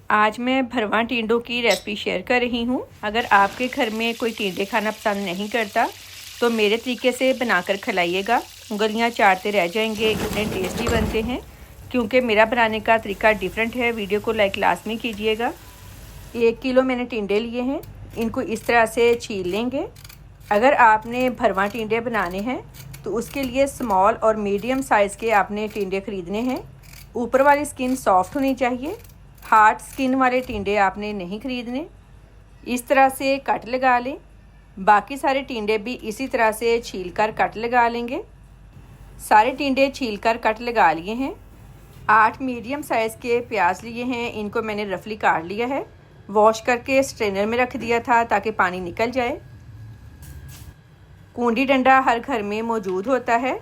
आज मैं भरवा टिंडों की रेसिपी शेयर कर रही हूँ। अगर आपके घर में कोई टिंडे खाना पसंद नहीं करता तो मेरे तरीके से बनाकर खिलाइएगा। उंगलियाँ चाटते रह जाएंगे, इतने टेस्टी बनते हैं। क्योंकि मेरा बनाने का तरीका डिफरेंट है। वीडियो को लाइक लाजमी कीजिएगा। 1 किलो मैंने टिंडे लिए हैं, इनको इस तरह से छील लेंगे। अगर आपने भरवा टिंडे बनाने हैं तो उसके लिए स्मॉल और मीडियम साइज़ के आपने टिंडे ख़रीदने हैं। ऊपर वाली स्किन सॉफ्ट होनी चाहिए। हार्ड स्किन वाले टिंडे आपने नहीं ख़रीदने। इस तरह से कट लगा लें। बाकी सारे टिंडे भी इसी तरह से छील कर कट लगा लेंगे। सारे टिंडे छील कर कट लगा लिए हैं। 8 मीडियम साइज़ के प्याज लिए हैं, इनको मैंने रफली काट लिया है। वॉश करके स्ट्रेनर में रख दिया था ताकि पानी निकल जाए। कूंडी डंडा हर घर में मौजूद होता है।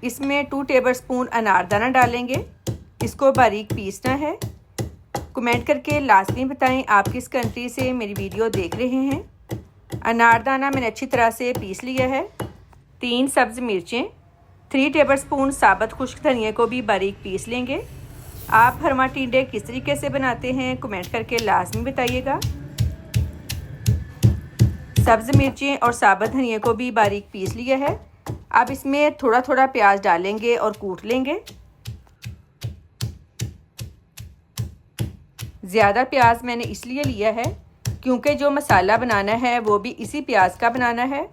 इसमें 2 टेबलस्पून अनारदाना डालेंगे। इसको बारीक पीसना है। कमेंट करके लाजमी बताएं आप किस कंट्री से मेरी वीडियो देख रहे हैं। अनारदाना मैंने अच्छी तरह से पीस लिया है। 3 सब्ज़ मिर्चें, 3 टेबलस्पून साबुत खुश्क धनिया को भी बारीक पीस लेंगे। आप भरवा टिंडे किस तरीके से बनाते हैं कमेंट करके लाजमी बताइएगा। सब्ज़ मिर्चें और साबुत धनिया को भी बारीक पीस लिया है। अब इसमें थोड़ा थोड़ा प्याज डालेंगे और कूट लेंगे। ज़्यादा प्याज मैंने इसलिए लिया है क्योंकि जो मसाला बनाना है वो भी इसी प्याज का बनाना है।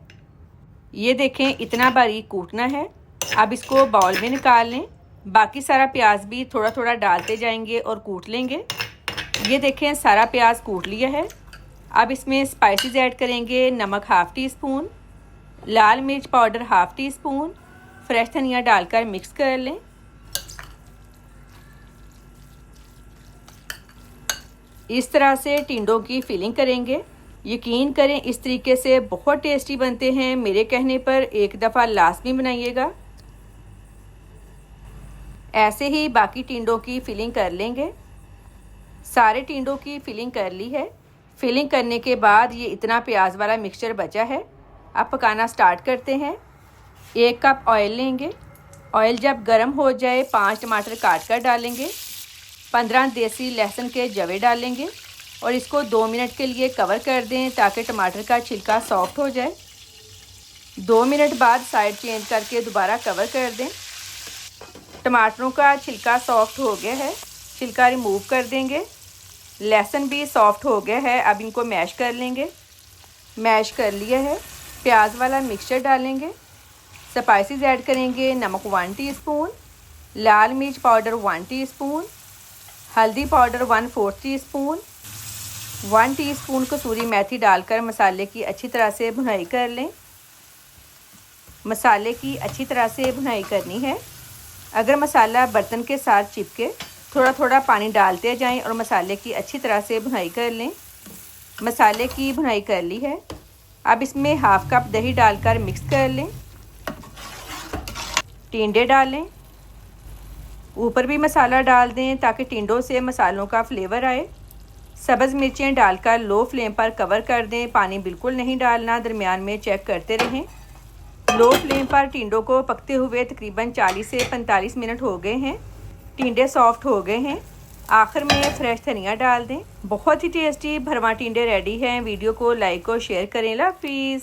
ये देखें, इतना बारीक कूटना है। अब इसको बाउल में निकाल लें। बाकी सारा प्याज भी थोड़ा थोड़ा डालते जाएंगे और कूट लेंगे। ये देखें, सारा प्याज कूट लिया है। अब इसमें स्पाइसेस ऐड करेंगे। नमक 1/2 टीस्पून, लाल मिर्च पाउडर 1/2 टीस्पून, फ्रेश धनिया डालकर मिक्स कर लें। इस तरह से टिंडों की फिलिंग करेंगे। यकीन करें इस तरीके से बहुत टेस्टी बनते हैं। मेरे कहने पर एक दफ़ा लाजमी बनाइएगा। ऐसे ही बाकी टिंडों की फिलिंग कर लेंगे। सारे टिंडों की फिलिंग कर ली है। फिलिंग करने के बाद ये इतना प्याज वाला मिक्सचर बचा है। अब पकाना स्टार्ट करते हैं। 1 कप ऑयल लेंगे। ऑयल जब गर्म हो जाए 5 टमाटर काट कर डालेंगे। 15 देसी लहसुन के जवे डालेंगे और इसको 2 मिनट के लिए कवर कर दें ताकि टमाटर का छिलका सॉफ्ट हो जाए। 2 मिनट बाद साइड चेंज करके दोबारा कवर कर दें। टमाटरों का छिलका सॉफ्ट हो गया है, छिलका रिमूव कर देंगे। लहसुन भी सॉफ्ट हो गया है। अब इनको मैश कर लेंगे। मैश कर लिया है। प्याज वाला मिक्सचर डालेंगे। स्पाइसेस ऐड करेंगे। नमक 1 टीस्पून, लाल मिर्च पाउडर 1 टीस्पून, हल्दी पाउडर 1/4 टीस्पून, 1 टीस्पून कसूरी मेथी डालकर मसाले की अच्छी तरह से भुनाई कर लें। मसाले की अच्छी तरह से भुनाई करनी है। अगर मसाला बर्तन के साथ चिपके थोड़ा थोड़ा पानी डालते जाएं और मसाले की अच्छी तरह से भुनाई कर लें। मसाले की भुनाई कर ली है। अब इसमें 1/2 कप दही डालकर मिक्स कर लें। टिंडे डालें। ऊपर भी मसाला डाल दें ताकि टिंडों से मसालों का फ्लेवर आए। सब्ज़ मिर्चें डालकर लो फ्लेम पर कवर कर दें। पानी बिल्कुल नहीं डालना, दरमियान में चेक करते रहें। लो फ्लेम पर टिंडों को पकते हुए तकरीबन 40 से 45 मिनट हो गए हैं। टिंडे सॉफ्ट हो गए हैं। आखिर में फ्रेश धनिया डाल दें। बहुत ही टेस्टी भरवा टिंडे रेडी हैं। वीडियो को लाइक और शेयर करें। अल्लाह हाफिज़।